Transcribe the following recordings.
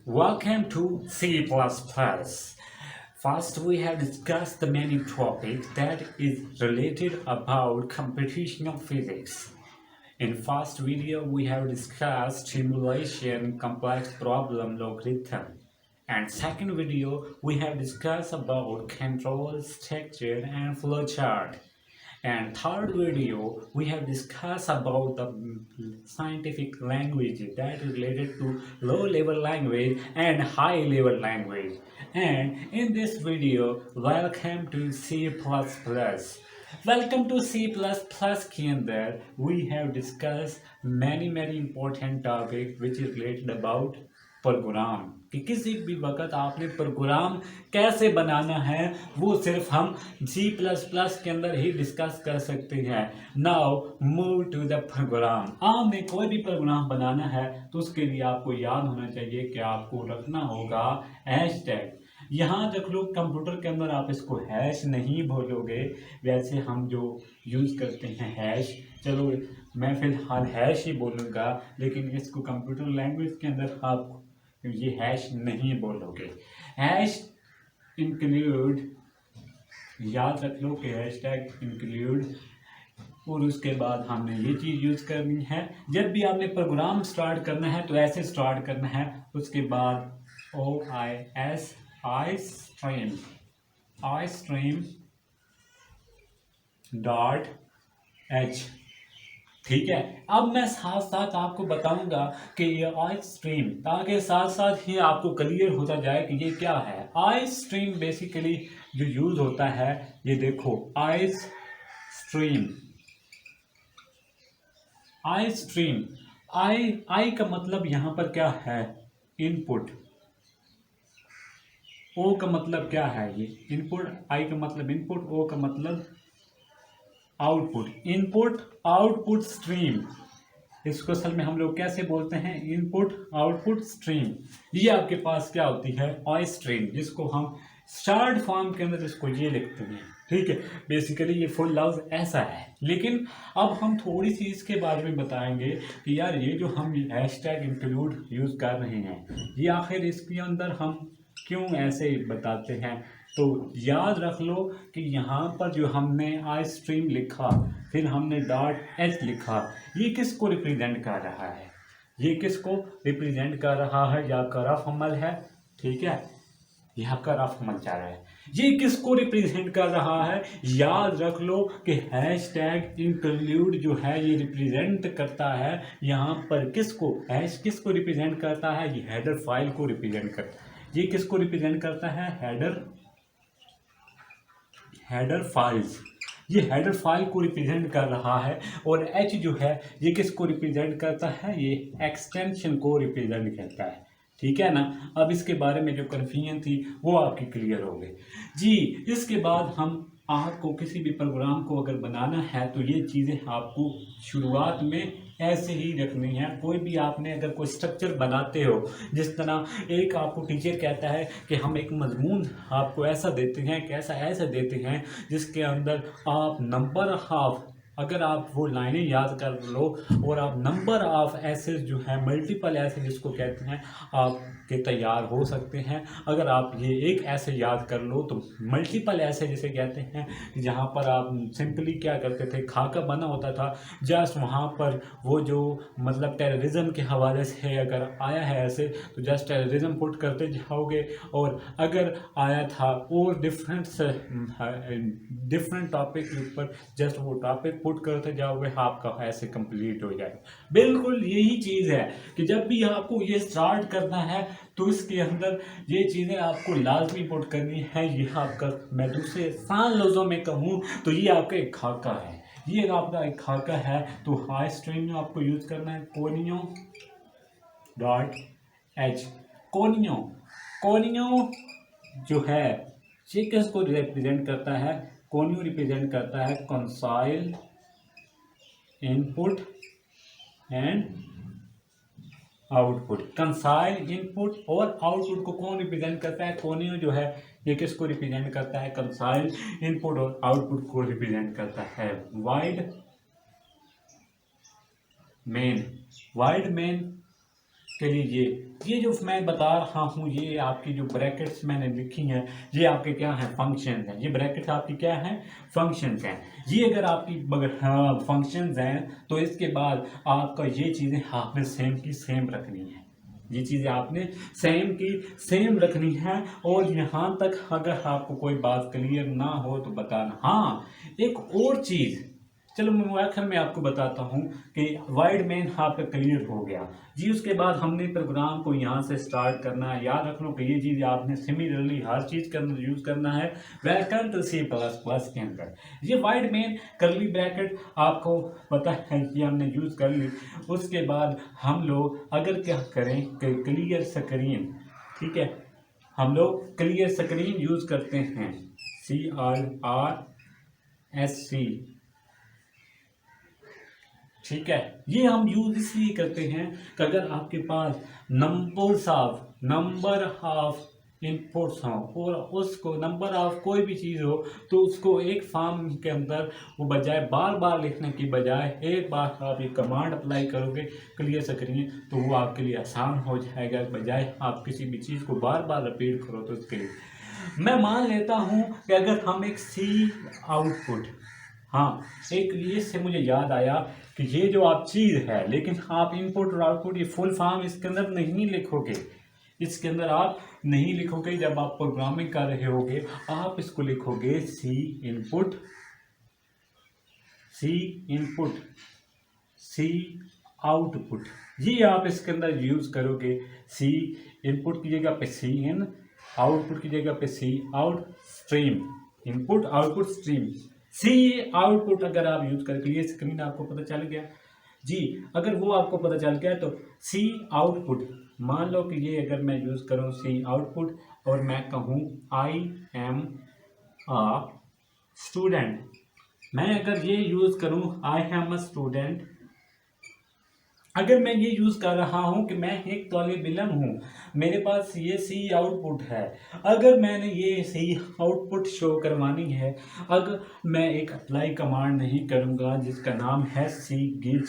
Welcome to C++. First, we have discussed the many topics that is related about computational physics. In first video, we have discussed simulation, complex problem, logarithm. And second video, we have discussed about control, structure, and flowchart. And third video, we have discussed about the scientific language that is related to low level language and high level language. And in this video, welcome to C++. Welcome to C++ के अंदर we have discussed many important topics which is related about programme कि किसी भी वक्त आपने programme कैसे बनाना है वो सिर्फ हम C++ के अंदर ही डिस्कस कर सकते हैं। Now move to the programme. आपने कोई भी प्रोग्राम बनाना है तो उसके लिए आपको याद होना चाहिए कि आपको रखना होगा हैशटैग। यहाँ तक लोग कंप्यूटर के अंदर आप इसको हैश नहीं बोलोगे, वैसे हम जो यूज़ करते हैं हैश, चलो मैं फिलहाल हैश ही बोलूँगा, लेकिन इसको कंप्यूटर लैंग्वेज के अंदर आप ये हैश नहीं बोलोगे। हैश इंक्लूड, याद रख लो कि हैशटैग इंक्लूड, और उसके बाद हमने ये चीज़ यूज़ करनी है। जब भी आपने प्रोग्राम स्टार्ट करना है तो ऐसे स्टार्ट करना है। उसके बाद आई स्ट्रीम डॉट एच। ठीक है, अब मैं साथ साथ आपको बताऊंगा कि ये आई स्ट्रीम, ताकि साथ साथ ही आपको क्लियर होता जाए कि ये क्या है। आई स्ट्रीम बेसिकली जो यूज होता है, ये देखो आई स्ट्रीम, आई का मतलब यहां पर क्या है, इनपुट। ओ का मतलब क्या है, ये इनपुट। आई का मतलब इनपुट, ओ का मतलब आउटपुट। इनपुट आउटपुट स्ट्रीम, इसको असल में हम लोग कैसे बोलते हैं, इनपुट आउटपुट स्ट्रीम। ये आपके पास क्या होती है, आई स्ट्रीम, जिसको हम शॉर्ट फॉर्म के अंदर इसको ये लिखते हैं। ठीक है, बेसिकली ये फुल लफ्ज ऐसा है। लेकिन अब हम थोड़ी सी इसके बारे में बताएंगे कि यार ये जो हम हैशटैग इंक्लूड यूज कर रहे हैं, ये आखिर इसके अंदर हम क्यों ऐसे बताते हैं। तो याद रख लो कि यहाँ पर जो हमने आई स्ट्रीम लिखा, फिर हमने डॉट एच लिखा, ये किसको रिप्रेजेंट कर रहा है, ये किसको रिप्रेजेंट कर रहा है, या आपका रफ अमल है। ठीक है, ये आपका रफ अमल चाह रहा है, ये किसको रिप्रेजेंट कर रहा है। याद रख लो कि हैशटैग इंक्लूड जो है ये रिप्रेजेंट करता है यहाँ पर किसको, हैश किसको रिप्रेजेंट करता है, ये हेडर फाइल को रिप्रेजेंट करता है। ये किसको रिप्रेजेंट करता है, हेडर फाइल्स, ये हेडर फाइल को रिप्रेजेंट कर रहा है। और एच जो है ये किसको रिप्रेजेंट करता है, ये एक्सटेंशन को रिप्रेजेंट करता है। ठीक है ना, अब इसके बारे में जो कन्फ्यूजन थी वो आपकी क्लियर हो गई जी। इसके बाद हम आपको किसी भी प्रोग्राम को अगर बनाना है तो ये चीज़ें आपको शुरुआत में ऐसे ही रखनी है। कोई भी आपने अगर कोई स्ट्रक्चर बनाते हो, जिस तरह एक आपको टीचर कहता है कि हम एक मजमून आपको ऐसा देते हैं, कैसा ऐसा देते हैं जिसके अंदर आप नंबर ऑफ, अगर आप वो लाइनें याद कर लो और आप नंबर ऑफ ऐसे जो है मल्टीपल ऐसे जिसको कहते हैं आपके तैयार हो सकते हैं। अगर आप ये एक ऐसे याद कर लो तो मल्टीपल ऐसे जिसे कहते हैं, जहाँ पर आप सिंपली क्या करते थे, खाका बना होता था, जस्ट वहाँ पर वो जो मतलब टेररिज्म के हवाले से अगर आया है ऐसे तो जस्ट टेररिज्म पुट करते जाओगे, और अगर आया था और डिफरेंट टॉपिक के ऊपर जस्ट वो टॉपिक पुट करते जाओगे, आपका ऐसे कंप्लीट हो जाएगा। बिल्कुल यही चीज़ है कि जब भी आपको ये स्टार्ट करना है तो इसके अंदर ये चीज़ें आपको लाजमी पुट करनी है। ये आपका, मैं दूसरे आसान लफ्ज़ों में कहूँ तो ये आपका एक खाका है, ये आपका एक खाका है। तो हाई स्ट्रीम में आपको यूज करना है conio dot H. Conio, conio जो है ये किसको रिप्रेजेंट करता है, कोनियो रिप्रेजेंट करता है कंसाइल इनपुट एंड आउटपुट। कंसाइल इनपुट और आउटपुट को कौन रिप्रेजेंट करता है, कोनियो जो है ये किसको रिप्रेजेंट करता है, कंसाइल इनपुट और आउटपुट को रिप्रेजेंट करता है। वाइड मेन, वाइड मेन के लिए ये जो मैं बता रहा हूँ, ये आपकी जो ब्रैकेट्स मैंने लिखी हैं, ये आपके क्या हैं, फंक्शंस हैं। ये ब्रैकेट्स आपकी क्या हैं, फंक्शंस हैं। ये अगर आपकी फंक्शंस हैं तो इसके बाद आपका ये चीज़ें आपने सेम की सेम रखनी है। ये चीज़ें आपने सेम की सेम रखनी है। और यहाँ तक अगर आपको कोई बात क्लियर ना हो तो बताना। हाँ, एक और चीज़, चलो मैं आखिर में आपको बताता हूँ कि वाइड मेन आपका क्लियर हो गया जी। उसके बाद हमने प्रोग्राम को यहाँ से स्टार्ट करना है। याद रख लो कि ये चीज़ आपने सिमिलरली हर चीज़ के अंदर यूज़ करना है। वेलकम टू C++ के अंदर ये वाइड मेन करली ब्रैकेट आपको पता है कि हमने यूज़ कर ली। उसके बाद हम लोग अगर क्या करें कि क्लियर स्क्रीन, ठीक है, हम लोग क्लियर स्क्रीन यूज़ करते हैं, CRRSC, ठीक है। ये हम यूज इसलिए करते हैं कि अगर आपके पास नंबर ऑफ इनपुट्स हों और उसको नंबर ऑफ कोई भी चीज़ हो तो उसको एक फॉर्म के अंदर वो बजाय बार बार लिखने की बजाय एक बार आप ये कमांड अप्लाई करोगे क्लियर स्क्रीन तो वो आपके लिए आसान हो जाएगा, बजाय आप किसी भी चीज़ को बार बार रिपीट करो। तो उसके लिए मैं मान लेता हूँ कि अगर हम एक सी आउटपुट, हाँ, एक ये से मुझे याद आया कि ये जो आप चीज़ है, लेकिन आप इनपुट और आउटपुट ये फुल फॉर्म इसके अंदर नहीं लिखोगे। इसके अंदर आप नहीं लिखोगे। जब आप प्रोग्रामिंग कर रहे होगे आप इसको लिखोगे सी इनपुट, सी आउटपुट। ये आप इसके अंदर यूज करोगे। सी इनपुट की जगह पे सी इन, आउटपुट की जगह पे C out, stream, input output stream. C output अगर आप यूज करके ये स्क्रीन आपको पता चल गया जी। अगर वो आपको पता चल गया तो सी आउटपुट, मान लो कि ये अगर मैं यूज करूँ सी आउटपुट और मैं कहूँ आई एम अ स्टूडेंट, मैं अगर ये यूज करूँ आई एम अ स्टूडेंट, अगर मैं ये यूज कर रहा हूं कि मैं एक तालिब इल्म हूं, मेरे पास ये सी आउटपुट है, अगर मैंने ये सी आउटपुट शो करवानी है, अगर मैं एक अप्लाई कमांड नहीं करूंगा जिसका नाम है सी गिच,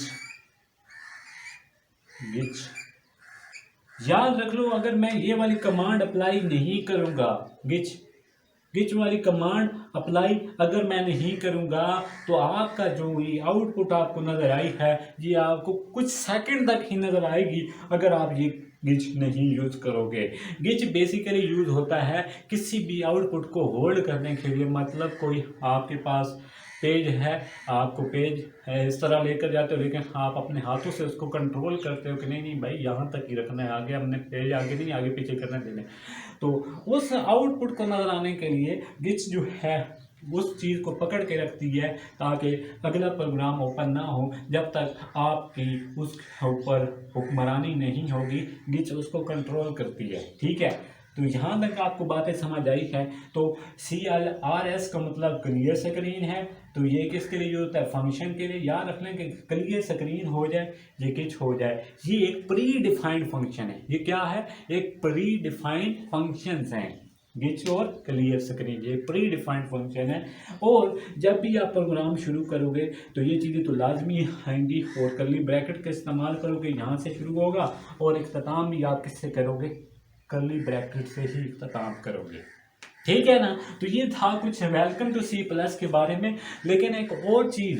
याद रख लो, अगर मैं ये वाली कमांड अप्लाई नहीं करूंगा, गिच वाली कमांड अप्लाई अगर मैं नहीं करूंगा तो आपका जो ये आउटपुट आपको नजर आई है ये आपको कुछ सेकंड तक ही नजर आएगी अगर आप ये गिच नहीं यूज करोगे। गिच बेसिकली यूज होता है किसी भी आउटपुट को होल्ड करने के लिए। मतलब कोई आपके पास पेज है, आपको पेज है इस तरह लेकर जाते हो, लेकिन आप अपने हाथों से उसको कंट्रोल करते हो कि नहीं नहीं भाई यहाँ तक ही रखना है, आगे हमने पेज आगे नहीं आगे पीछे करने देने। तो उस आउटपुट को नजर आने के लिए गिच जो है उस चीज़ को पकड़ के रखती है ताकि अगला प्रोग्राम ओपन ना हो जब तक आपकी उस ऊपर हुक्मरानी नहीं होगी। गिच उसको कंट्रोल करती है, ठीक है। तो यहाँ तक आपको बातें समझ आई है। तो CLRS का मतलब क्लियर स्क्रीन है। तो ये किसके लिए यूज होता है, फंक्शन के लिए। याद रख लें कि क्लियर स्क्रीन हो जाए ये किच हो जाए, ये एक प्री डिफाइंड फंक्शन है। ये क्या है, एक प्री डिफाइंड फंक्शंस हैं गिच और क्लियर स्क्रीन, ये प्री डिफाइंड फंक्शन है। और जब भी आप प्रोग्राम शुरू करोगे तो ये चीज़ें तो लाजमी आएंगी और कर्ली ब्रैकेट का इस्तेमाल करोगे, यहाँ से शुरू होगा और इख्तिताम भी आप किससे करोगे, कर्ली ब्रैकेट से ही इख्तिताम करोगे, ठीक है ना। तो ये था कुछ वेलकम टू C+ के बारे में। लेकिन एक और चीज़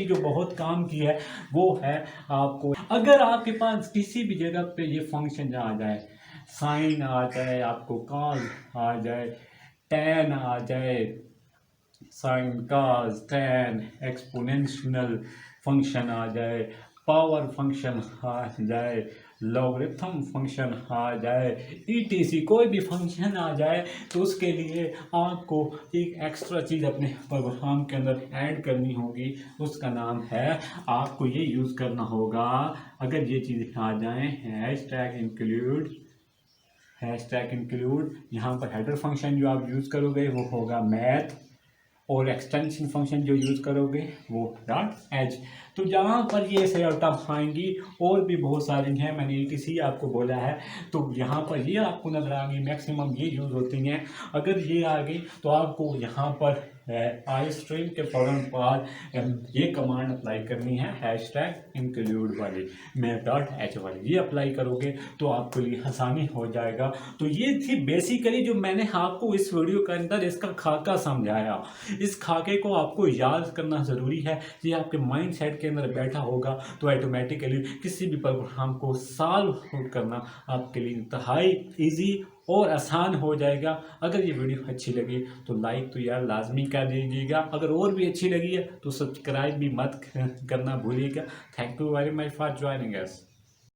जो बहुत काम की है वो है आपको, अगर आपके पास किसी भी जगह पे ये फंक्शन आ जाए, साइन आ जाए, आपको कॉस आ जाए, टैन आ जाए, sine cos tan, exponential function आ जाए, पावर फंक्शन आ जाए, लॉगरिथम फंक्शन आ जाए, ETC कोई भी फंक्शन आ जाए, तो उसके लिए आपको एक एक्स्ट्रा चीज़ अपने प्रोग्राम के अंदर ऐड करनी होगी। उसका नाम है, आपको ये यूज़ करना होगा, अगर ये चीज़ें आ जाएँ, हैशटैग इंक्लूड, यहाँ पर हेडर फंक्शन जो आप यूज़ करोगे वो होगा मैथ, और एक्सटेंशन फंक्शन जो यूज़ करोगे वो .h। तो यहाँ पर ये सेटअप आएंगी और भी बहुत सारी हैं, मैंने ETC आपको बोला है। तो यहाँ पर ये आपको नजर आएंगी, मैक्सिमम ये यूज़ होती हैं। अगर ये आ गई तो आपको यहाँ पर आई स्ट्रीम के फौरन बाद ये कमांड अप्लाई करनी है, #include वाली, mail.h वाली। ये अप्लाई करोगे तो आपके लिए आसानी हो जाएगा। तो ये थी बेसिकली जो मैंने आपको इस वीडियो के अंदर इसका खाका समझाया। इस खाके को आपको याद करना ज़रूरी है। ये आपके माइंड सेट के अंदर बैठा होगा तो ऑटोमेटिकली किसी भी प्रोग्राम को सॉल्व करना आपके लिए इंतहाई ईजी और आसान हो जाएगा। अगर ये वीडियो अच्छी लगी तो लाइक तो यार लाजमी कर दीजिएगा। अगर और भी अच्छी लगी है तो सब्सक्राइब भी मत करना भूलिएगा। Thank you very much for joining us.